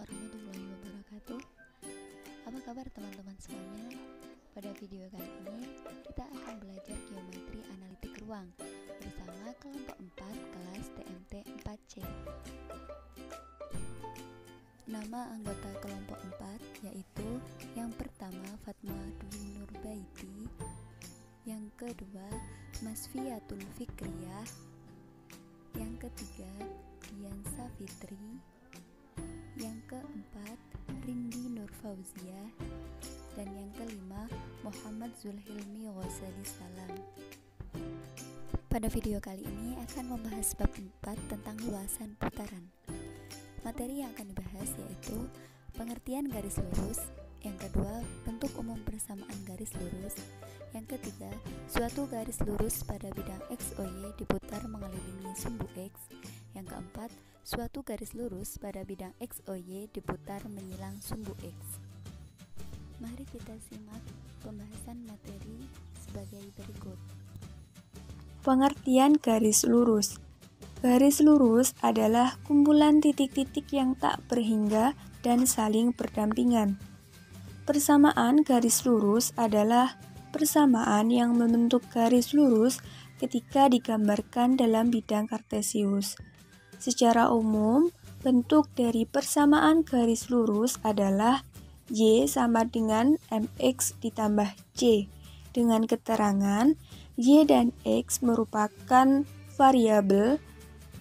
warahmatullahi wabarakatuh. Apa kabar teman-teman semuanya? Pada video kali ini kita akan belajar geometri analitik ruang bersama kelompok 4 kelas TMT 4C. Nama anggota kelompok 4 yaitu yang pertama Fatma Dwi Nurbaiti, yang kedua Masfiatul Fikriyah, yang ketiga Dian Safitri, yang keempat Rindi Nurfauzia, dan yang kelima Muhammad Zulhilmi Ghazali Salam. Pada video kali ini akan membahas bab 4 tentang luasan putaran. Materi yang akan dibahas yaitu pengertian garis lurus, yang kedua bentuk umum persamaan garis lurus, yang ketiga suatu garis lurus pada bidang XOY diputar mengelilingi sumbu X, yang keempat suatu garis lurus pada bidang XOY diputar menyilang sumbu X. Mari kita simak pembahasan materi sebagai berikut. Pengertian garis lurus. Garis lurus adalah kumpulan titik-titik yang tak berhingga dan saling berdampingan. Persamaan garis lurus adalah persamaan yang membentuk garis lurus ketika digambarkan dalam bidang kartesius. Secara umum, bentuk dari persamaan garis lurus adalah Y sama dengan MX ditambah C, dengan keterangan Y dan X merupakan variabel,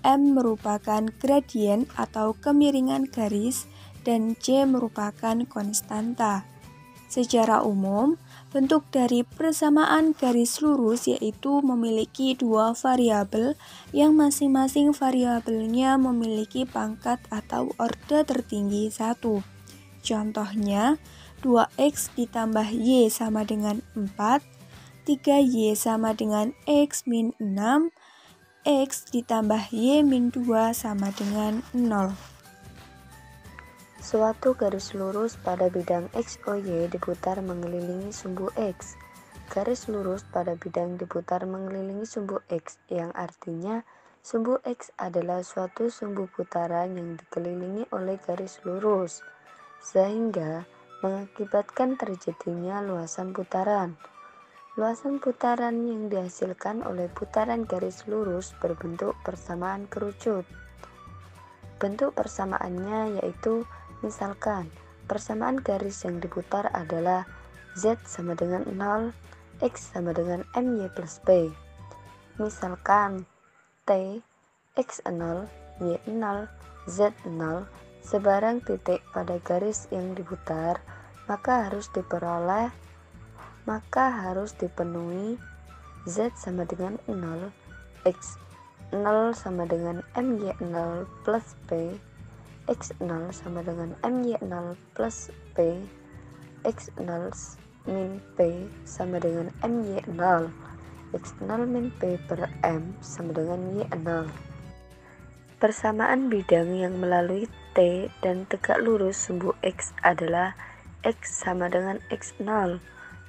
M merupakan gradien atau kemiringan garis, dan C merupakan konstanta. Secara umum, bentuk dari persamaan garis lurus yaitu memiliki dua variabel yang masing-masing variabelnya memiliki pangkat atau orde tertinggi 1. Contohnya, 2x ditambah y sama dengan 4, 3y sama dengan x min 6, x ditambah y min 2 sama dengan 0. Suatu garis lurus pada bidang XOY diputar mengelilingi sumbu X. Garis lurus pada bidang diputar mengelilingi sumbu X, yang artinya sumbu X adalah suatu sumbu putaran yang dikelilingi oleh garis lurus, sehingga mengakibatkan terjadinya luasan putaran. Luasan putaran yang dihasilkan oleh putaran garis lurus berbentuk persamaan kerucut. Bentuk persamaannya yaitu, misalkan, persamaan garis yang diputar adalah Z sama dengan 0, X sama dengan MY plus B. Misalkan, T, X0, Y0, Z0 sebarang titik pada garis yang diputar, maka harus dipenuhi Z sama dengan 0, X 0 sama dengan MY0 plus P, X0 sama dengan MY0 plus P, X0 min P sama dengan MY0, X0 min P per M sama dengan Y0. Persamaan bidang yang melalui T dan tegak lurus sumbu X adalah X sama dengan X0.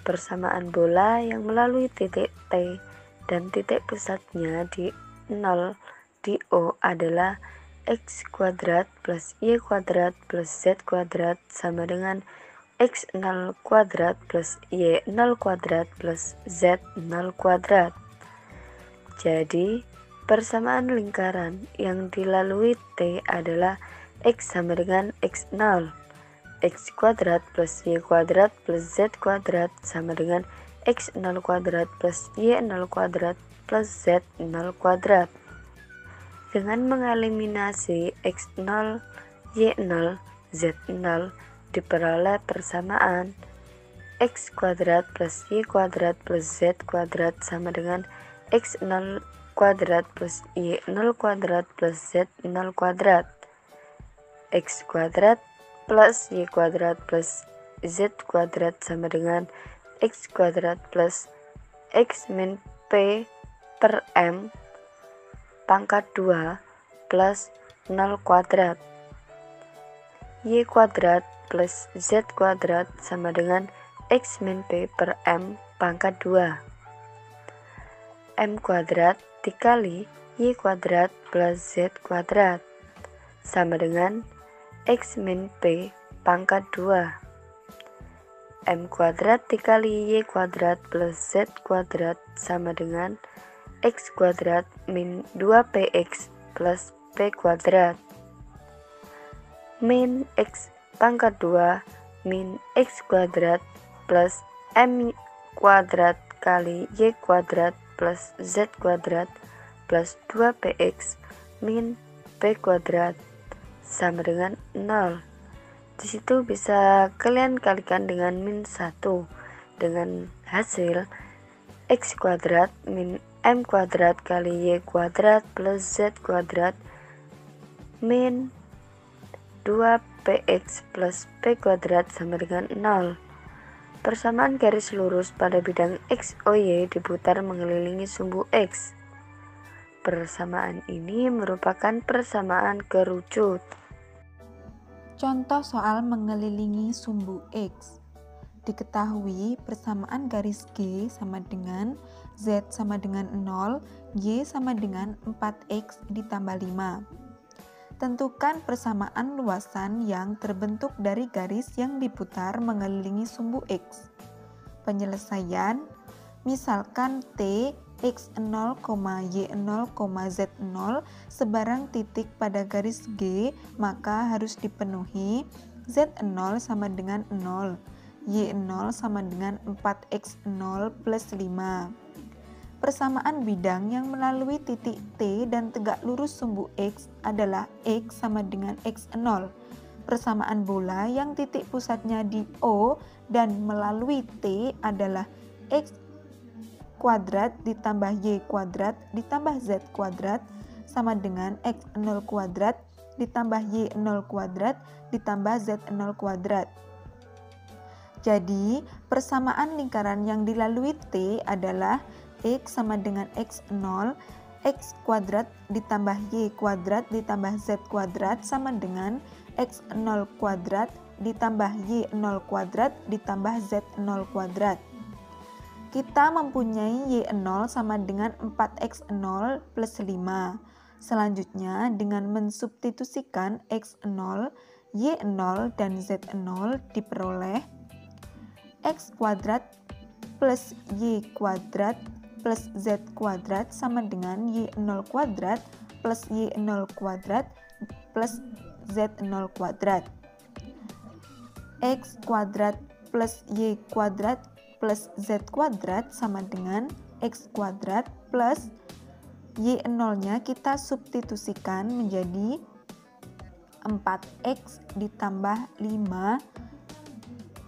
Persamaan bola yang melalui titik T dan titik pusatnya di 0 di O adalah X kuadrat plus Y kuadrat plus Z kuadrat sama dengan X0 kuadrat plus Y0 kuadrat plus Z0 kuadrat. Jadi, persamaan lingkaran yang dilalui T adalah X sama dengan X0. X kuadrat plus Y kuadrat plus Z kuadrat sama dengan X0 kuadrat plus Y0 kuadrat plus Z0 kuadrat. Dengan mengeliminasi X0, Y0, Z0 diperoleh persamaan X kuadrat plus Y kuadrat plus Z kuadrat sama dengan X0 kuadrat plus Y0 kuadrat plus Z0 kuadrat. X kuadrat plus Y kuadrat plus Z kuadrat sama dengan X kuadrat plus X min P per M pangkat 2 plus 0 kuadrat. Y kuadrat plus Z kuadrat sama dengan X min P per M pangkat 2. M kuadrat dikali Y kuadrat plus Z kuadrat sama dengan X min P pangkat 2. M kuadrat dikali Y kuadrat plus Z kuadrat sama dengan X kuadrat min 2PX plus P kuadrat. Min X pangkat 2 min X kuadrat plus M kuadrat kali Y kuadrat plus Z kuadrat plus 2PX min P kuadrat sama dengan 0. Di situ bisa kalian kalikan dengan min 1 dengan hasil X kuadrat min M kuadrat kali Y kuadrat plus Z kuadrat min 2PX plus P kuadrat sama dengan 0. Persamaan garis lurus pada bidang XOY diputar mengelilingi sumbu X. Persamaan ini merupakan persamaan kerucut. Contoh soal mengelilingi sumbu X. Diketahui persamaan garis G sama dengan Z sama dengan 0, Y sama dengan 4X ditambah 5. Tentukan persamaan luasan yang terbentuk dari garis yang diputar mengelilingi sumbu X. Penyelesaian, misalkan T X0, Y0, Z0 sebarang titik pada garis G, maka harus dipenuhi Z0 sama dengan 0, Y0 sama dengan 4X0 plus 5. Persamaan bidang yang melalui titik T dan tegak lurus sumbu X adalah X sama dengan X0. Persamaan bola yang titik pusatnya di O dan melalui T adalah X kuadrat ditambah Y kuadrat ditambah Z kuadrat sama dengan X0 kuadrat ditambah Y0 kuadrat ditambah Z0 kuadrat. Jadi, persamaan lingkaran yang dilalui T adalah X sama dengan X0, X kuadrat ditambah Y kuadrat ditambah Z kuadrat sama dengan X0 kuadrat ditambah Y0 kuadrat ditambah Z0 kuadrat. Kita mempunyai Y0 sama dengan 4X0 plus 5. Selanjutnya, dengan mensubstitusikan X0, Y0, dan Z0 diperoleh X kuadrat plus Y kuadrat plus Z kuadrat sama dengan Y0 kuadrat plus Y0 kuadrat plus Z0 kuadrat. X kuadrat plus Y kuadrat plus Z kuadrat sama dengan X kuadrat plus Y0-nya kita substitusikan menjadi 4X ditambah 5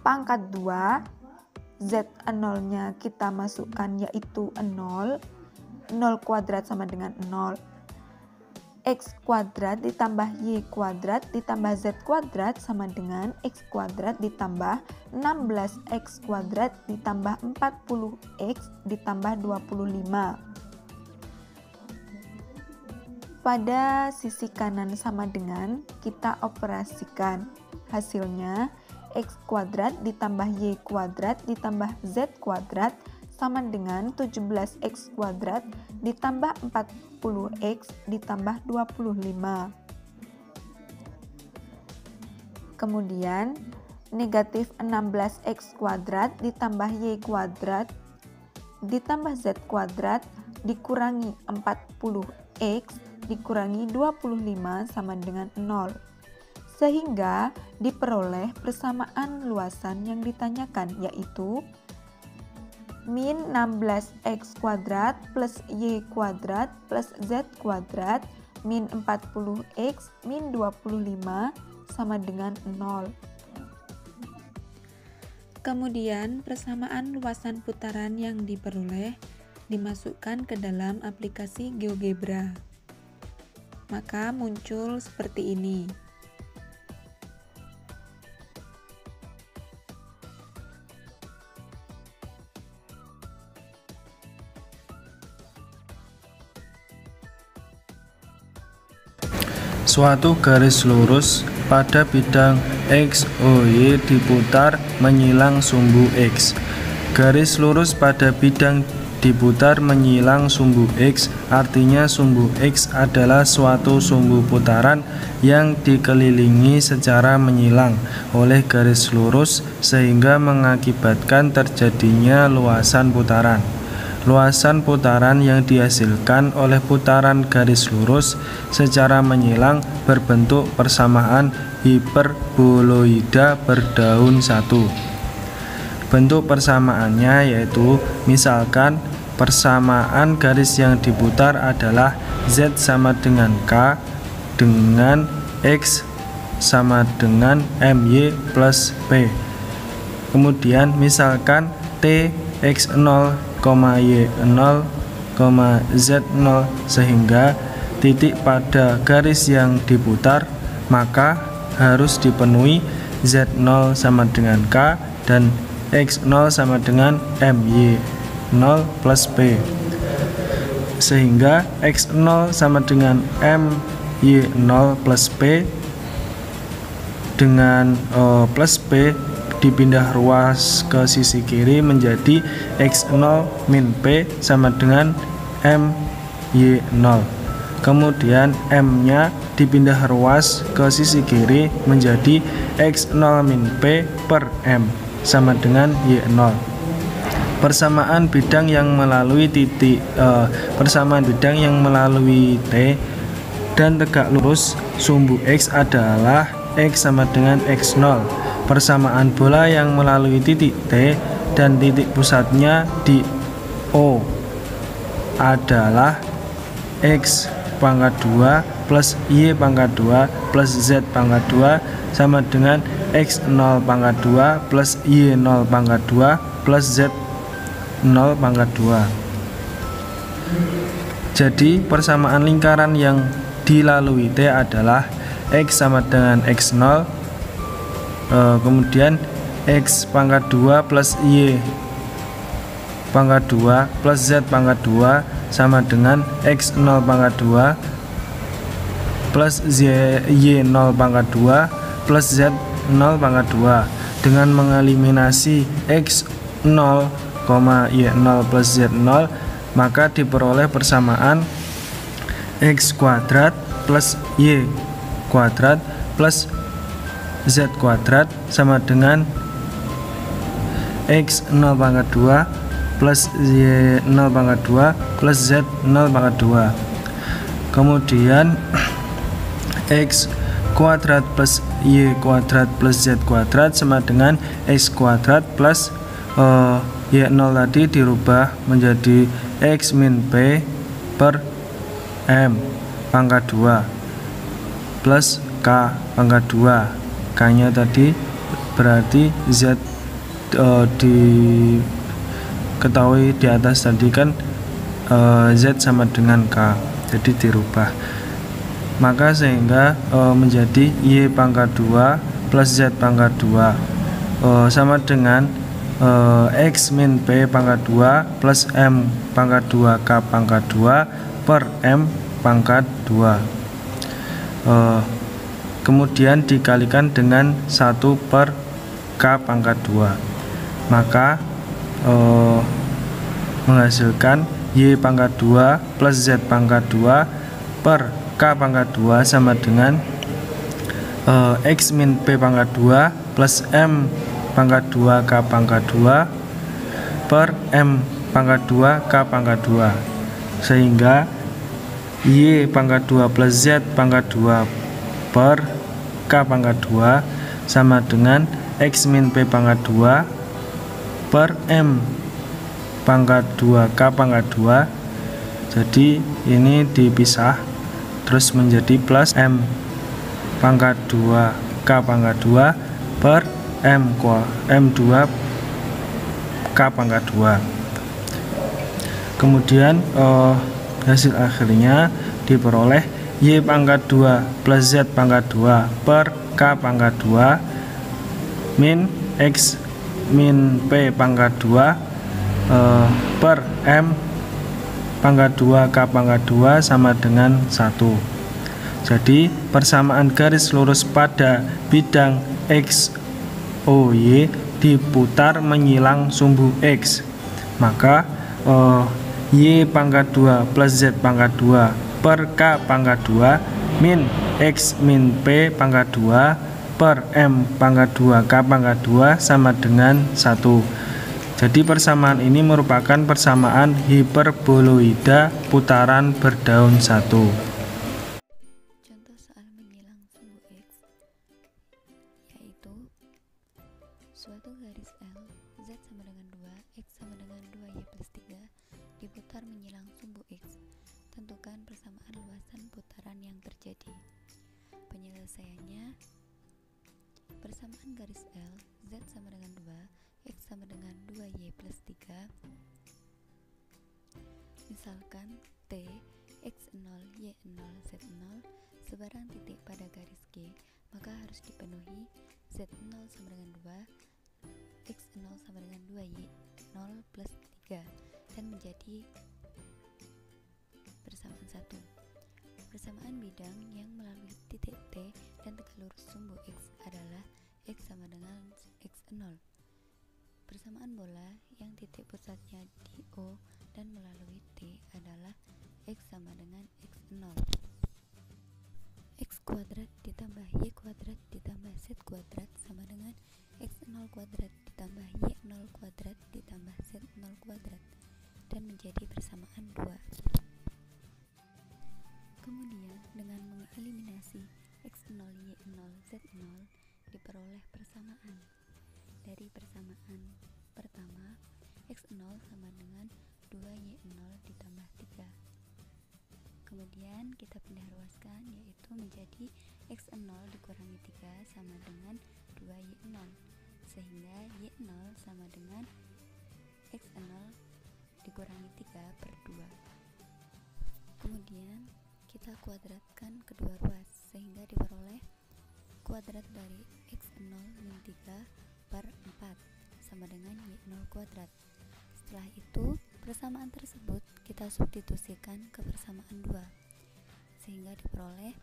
pangkat 2, Z0-nya kita masukkan yaitu 0, 0 kuadrat sama dengan 0. X kuadrat ditambah Y kuadrat ditambah Z kuadrat sama dengan X kuadrat ditambah 16X kuadrat ditambah 40X ditambah 25. Pada sisi kanan sama dengan, kita operasikan. Hasilnya X kuadrat ditambah Y kuadrat ditambah Z kuadrat sama dengan 17X kuadrat ditambah 40X ditambah 25. Kemudian negatif 16X kuadrat ditambah Y kuadrat ditambah Z kuadrat dikurangi 40X dikurangi 25 sama dengan 0. Sehingga diperoleh persamaan luasan yang ditanyakan, yaitu min 16X kuadrat plus Y kuadrat plus Z kuadrat min 40X min 25 sama dengan 0. Kemudian persamaan luasan putaran yang diperoleh dimasukkan ke dalam aplikasi GeoGebra. Maka muncul seperti ini. Suatu garis lurus pada bidang XOY diputar menyilang sumbu X. Garis lurus pada bidang diputar menyilang sumbu X, artinya sumbu X adalah suatu sumbu putaran yang dikelilingi secara menyilang oleh garis lurus sehingga mengakibatkan terjadinya luasan putaran. Luasan putaran yang dihasilkan oleh putaran garis lurus secara menyilang berbentuk persamaan hiperboloida berdaun satu. Bentuk persamaannya yaitu misalkan persamaan garis yang diputar adalah Z sama dengan K dengan X sama dengan MY plus P. Kemudian misalkan T X0, Y0, Z0 sehingga titik pada garis yang diputar maka harus dipenuhi Z0 sama dengan K dan X0 sama dengan MY0 plus P, sehingga X0 sama dengan MY0 plus P dengan plus P dipindah ruas ke sisi kiri menjadi X0 min P sama dengan MY0. Kemudian M nya dipindah ruas ke sisi kiri menjadi X0 min P per M sama dengan Y0. Persamaan bidang yang melalui persamaan bidang yang melalui T dan tegak lurus sumbu X adalah X sama dengan X0. Persamaan bola yang melalui titik T dan titik pusatnya di O adalah X pangkat 2 plus Y pangkat 2 plus Z pangkat 2 sama dengan X0 pangkat 2 plus Y0 pangkat 2 plus Z0 pangkat 2. Jadi persamaan lingkaran yang dilalui T adalah X sama dengan X0, kemudian X pangkat 2 plus Y pangkat 2 plus Z pangkat 2 sama dengan X0 pangkat 2 plus Y0 pangkat 2 plus Z0 pangkat 2. Dengan mengeliminasi X0, Y0 plus Z0 maka diperoleh persamaan X kuadrat plus Y kuadrat plus Z kuadrat sama dengan X0 pangkat 2 plus Y0 pangkat 2 plus Z0 pangkat 2. Kemudian X kuadrat plus Y kuadrat plus Z kuadrat sama dengan X kuadrat plus Y0 tadi dirubah menjadi X min P per M pangkat 2 plus K pangkat 2. K nya tadi berarti Z diketahui di atas tadi kan Z sama dengan K, jadi dirubah, maka sehingga menjadi Y pangkat 2 plus Z pangkat 2 sama dengan X min P pangkat 2 plus M pangkat 2 K pangkat 2 per M pangkat 2. Kemudian dikalikan dengan 1 per K pangkat 2, maka menghasilkan Y pangkat 2 plus Z pangkat 2 per K pangkat 2 sama dengan X min P pangkat 2 plus M pangkat 2 K pangkat 2 per M pangkat 2 K pangkat 2, sehingga Y pangkat 2 plus Z pangkat 2 per K pangkat 2 sama dengan X min P pangkat 2 per M pangkat 2 K pangkat 2. Jadi ini dipisah terus menjadi plus M pangkat 2 K pangkat 2 per M2 K pangkat 2. Kemudian hasil akhirnya diperoleh Y pangkat 2 plus Z pangkat 2 per K pangkat 2 min X min P pangkat 2 per M pangkat 2 K pangkat 2 sama dengan 1. Jadi persamaan garis lurus pada bidang XOY diputar menyilang sumbu X, maka Y pangkat 2 plus Z pangkat 2 per K pangkat 2 min X min P pangkat 2 per M pangkat 2 K pangkat 2 sama dengan 1. Jadi persamaan ini merupakan persamaan hiperboloida putaran berdaun 1. Contoh soal menyilang sumbu X yaitu suatu garis L, Z sama dengan 2, X sama dengan 2Y plus 3 diputar menyilang sumbu X. Tentukan persamaan luasan putaran yang terjadi. Penyelesaiannya, persamaan garis L, Z sama dengan 2, X sama dengan 2Y plus 3. Misalkan T, X0, Y0, Z0 sebarang titik pada garis G, maka harus dipenuhi Z0 sama dengan 2, X0 sama dengan 2Y0 plus 3 dan menjadi persamaan 1. Persamaan bidang yang melalui titik T dan tegak lurus sumbu X adalah X sama dengan X0. Persamaan bola yang titik pusatnya di O dan melalui T adalah X sama dengan X0. X kuadrat ditambah Y kuadrat ditambah Z kuadrat sama dengan X0 kuadrat ditambah Y0 kuadrat ditambah Z0 kuadrat dan menjadi persamaan 2. Kemudian dengan mengeliminasi X0, Y0, Z0 diperoleh persamaan. Dari persamaan pertama, X0 sama dengan 2Y0 ditambah 3. Kemudian kita pindah ruaskan, yaitu menjadi X0 dikurangi 3 sama dengan 2Y0, sehingga Y0 sama dengan X0 dikurangi 3 per 2. Kemudian kita kuadratkan kedua ruas, sehingga diperoleh kuadrat dari X0 min 3 per 4 sama dengan Y0 kuadrat. Setelah itu, persamaan tersebut kita substitusikan ke persamaan 2, sehingga diperoleh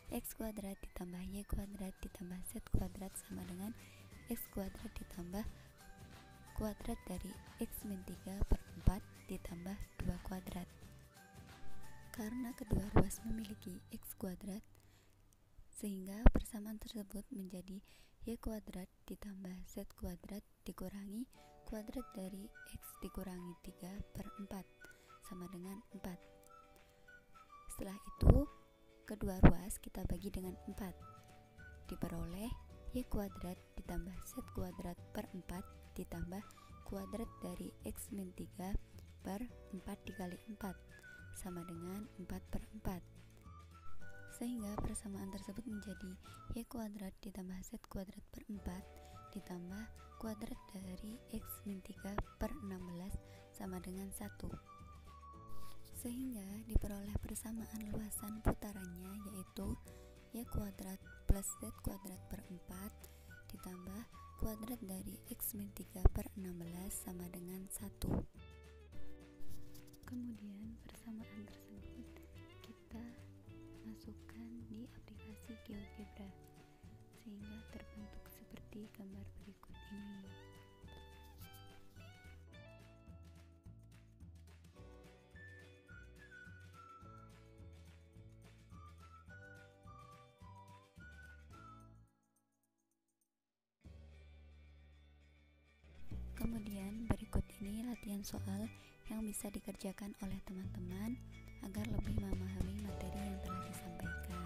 X kuadrat ditambah Y kuadrat ditambah Z kuadrat sama dengan X kuadrat ditambah kuadrat dari X min 3 per 4 ditambah 2 kuadrat. Karena kedua ruas memiliki X kuadrat, sehingga persamaan tersebut menjadi Y kuadrat ditambah Z kuadrat dikurangi kuadrat dari X dikurangi 3 per 4 sama dengan 4. Setelah itu, kedua ruas kita bagi dengan 4. Diperoleh Y kuadrat ditambah Z kuadrat per 4 ditambah kuadrat dari X min 3 per 4 dikali 4 sama dengan 4 per 4. Sehingga persamaan tersebut menjadi Y kuadrat ditambah Z kuadrat per 4 ditambah kuadrat dari X min 3 per 16 sama dengan 1. Sehingga diperoleh persamaan luasan putarannya, yaitu Y kuadrat plus Z kuadrat per 4 ditambah kuadrat dari X min 3 per 16 sama dengan 1. Kemudian persamaan tersebut kita masukkan di aplikasi GeoGebra, sehingga terbentuk seperti gambar berikut ini. Kemudian berikut ini latihan soal yang bisa dikerjakan oleh teman-teman agar lebih memahami materi yang telah disampaikan.